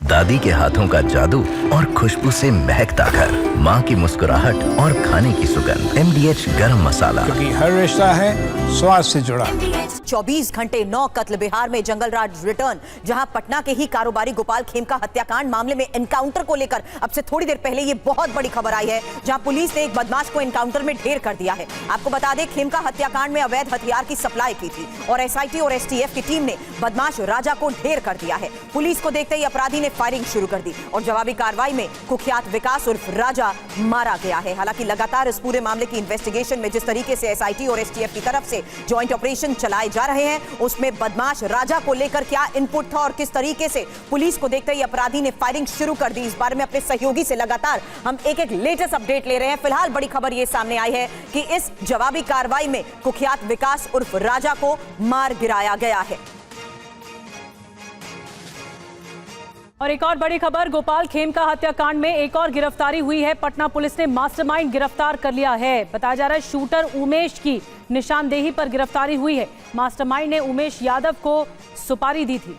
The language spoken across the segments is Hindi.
दादी के हाथों का जादू और खुशबू से महकता घर, माँ की मुस्कुराहट और खाने की सुगंध। MDH गरम मसाला, क्योंकि हर रिश्ता है स्वाद से जुड़ा। 24 घंटे 9 कत्ल। बिहार में जंगलराज रिटर्न, जहां पटना के ही कारोबारी गोपाल खेमका हत्याकांड मामले में एनकाउंटर को लेकर अब से थोड़ी देर पहले ये बहुत बड़ी खबर आई है, जहां पुलिस ने एक बदमाश को एनकाउंटर में ढेर कर दिया है। आपको बता दें, खेमका हत्याकांड में अवैध हथियार की सप्लाई की थी और SIT और STF की टीम ने बदमाश राजा को ढेर कर दिया है। पुलिस को देखते ही अपराधी ने फायरिंग शुरू कर दी और जवाबी कार्रवाई में कुख्यात विकास उर्फ राजा मारा गया है। हालांकि लगातार इस पूरे मामले की इन्वेस्टिगेशन में जिस तरीके से SIT और STF की तरफ से ज्वाइंट ऑपरेशन चलाए जा रहे हैं, उसमें बदमाश राजा को लेकर क्या इनपुट था और किस तरीके से पुलिस को देखते ही अपराधी ने फायरिंग शुरू कर दी, इस बारे में अपने सहयोगी से लगातार हम एक लेटेस्ट अपडेट ले रहे हैं। फिलहाल बड़ी खबर यह सामने आई है कि इस जवाबी कार्रवाई में कुख्यात विकास उर्फ राजा को मार गिराया गया है। और एक और बड़ी खबर, गोपाल खेमका हत्याकांड में एक और गिरफ्तारी हुई है। पटना पुलिस ने मास्टरमाइंड गिरफ्तार कर लिया है। बताया जा रहा है शूटर उमेश की निशानदेही पर गिरफ्तारी हुई है। मास्टरमाइंड ने उमेश यादव को सुपारी दी थी।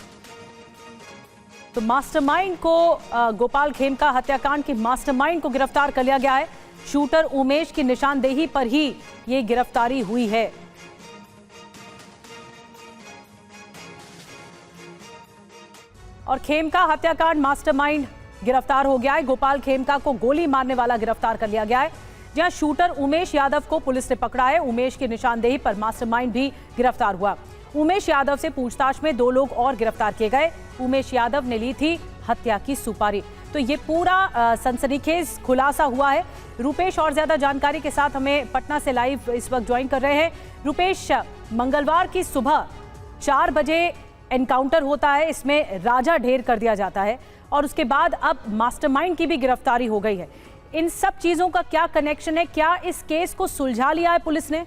तो मास्टरमाइंड को गोपाल खेमका हत्याकांड की मास्टरमाइंड को गिरफ्तार कर लिया गया है। शूटर उमेश की निशानदेही पर ही ये गिरफ्तारी हुई है। और खेमका हत्याकांड मास्टरमाइंड गिरफ्तार हो गया है। गोपाल खेमका को गोली मारने वाला गिरफ्तार कर लिया गया है। जहां शूटर उमेश यादव को पुलिस ने पकड़ा है। उमेश की निशानदेही पर मास्टरमाइंड भी गिरफ्तार हुआ। उमेश यादव से पूछताछ में 2 लोग और गिरफ्तार किए गए। उमेश यादव ने ली थी हत्या की सुपारी। तो ये पूरा सनसनीखेज खुलासा हुआ है। रुपेश और ज्यादा जानकारी के साथ हमें पटना से लाइव इस वक्त ज्वाइन कर रहे हैं। रुपेश, मंगलवार की सुबह 4 बजे एनकाउंटर होता है, इसमें राजा ढेर कर दिया जाता है और उसके बाद अब मास्टरमाइंड की भी गिरफ्तारी हो गई है। इन सब चीजों का क्या कनेक्शन है? क्या इस केस को सुलझा लिया है पुलिस ने?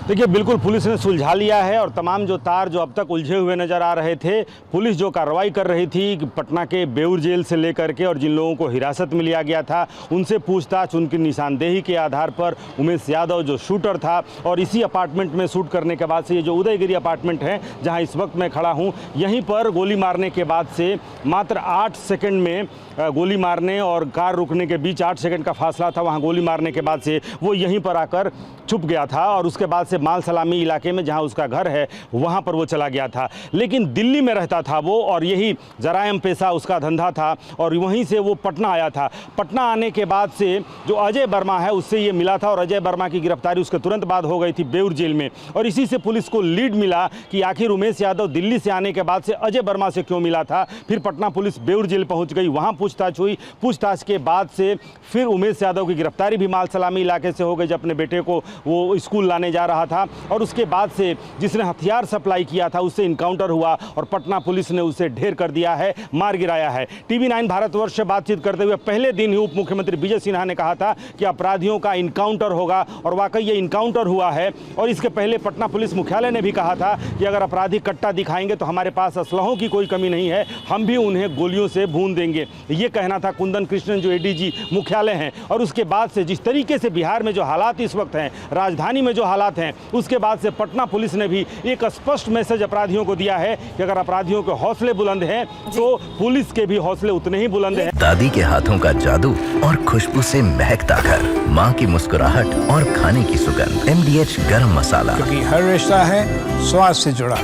देखिए, बिल्कुल पुलिस ने सुलझा लिया है और तमाम जो तार जो अब तक उलझे हुए नजर आ रहे थे, पुलिस जो कार्रवाई कर रही थी पटना के बेउर जेल से लेकर के, और जिन लोगों को हिरासत में लिया गया था उनसे पूछताछ, उनकी निशानदेही के आधार पर उमेश यादव जो शूटर था, और इसी अपार्टमेंट में शूट करने के बाद से ये जो उदयगिरी अपार्टमेंट है जहाँ इस वक्त मैं खड़ा हूँ, यहीं पर गोली मारने के बाद से मात्र 8 सेकेंड में गोली मारने और कार रुकने के बीच 8 सेकेंड का फासला था। वहाँ गोली मारने के बाद से वो यहीं पर आकर छुप गया था और उसके बाद से माल सलामी इलाके में जहां उसका घर है वहां पर वो चला गया था। लेकिन दिल्ली में रहता था वो और यही जरायम पेशा उसका धंधा था और वहीं से वो पटना आया था। पटना आने के बाद से जो अजय वर्मा है उससे ये मिला था और अजय वर्मा की गिरफ्तारी उसके तुरंत बाद हो गई थी बेउर जेल में। और इसी से पुलिस को लीड मिला कि आखिर उमेश यादव दिल्ली से आने के बाद से अजय वर्मा से क्यों मिला था। फिर पटना पुलिस बेउर जेल पहुँच गई, वहाँ पूछताछ हुई। पूछताछ के बाद से फिर उमेश यादव की गिरफ्तारी भी माल सलामी इलाके से हो गई, जब अपने बेटे को वो स्कूल लाने जा रहा था। और उसके बाद से जिसने हथियार सप्लाई किया था उससे इनकाउंटर हुआ और पटना पुलिस ने उसे ढेर कर दिया है, मार गिराया है। TV9 भारतवर्ष से बातचीत करते हुए पहले दिन ही उप मुख्यमंत्री विजय सिन्हा ने कहा था कि अपराधियों का इनकाउंटर होगा और वाकई ये इनकाउंटर हुआ है। और इसके पहले पटना पुलिस मुख्यालय ने भी कहा था कि अगर अपराधी कट्टा दिखाएंगे तो हमारे पास असलहों की कोई कमी नहीं है, हम भी उन्हें गोलियों से भून देंगे। ये कहना था कुंदन कृष्णन जो ADG मुख्यालय हैं। और उसके बाद से जिस तरीके से बिहार में जो हालात इस वक्त हैं, राजधानी में जो हालात हैं, उसके बाद से पटना पुलिस ने भी एक स्पष्ट मैसेज अपराधियों को दिया है कि अगर अपराधियों के हौसले बुलंद हैं तो पुलिस के भी हौसले उतने ही बुलंद हैं। दादी के हाथों का जादू और खुशबू से महकता घर, माँ की मुस्कुराहट और खाने की सुगंध। MDH गरम मसाला, क्योंकि हर रिश्ता है स्वाद से जुड़ा।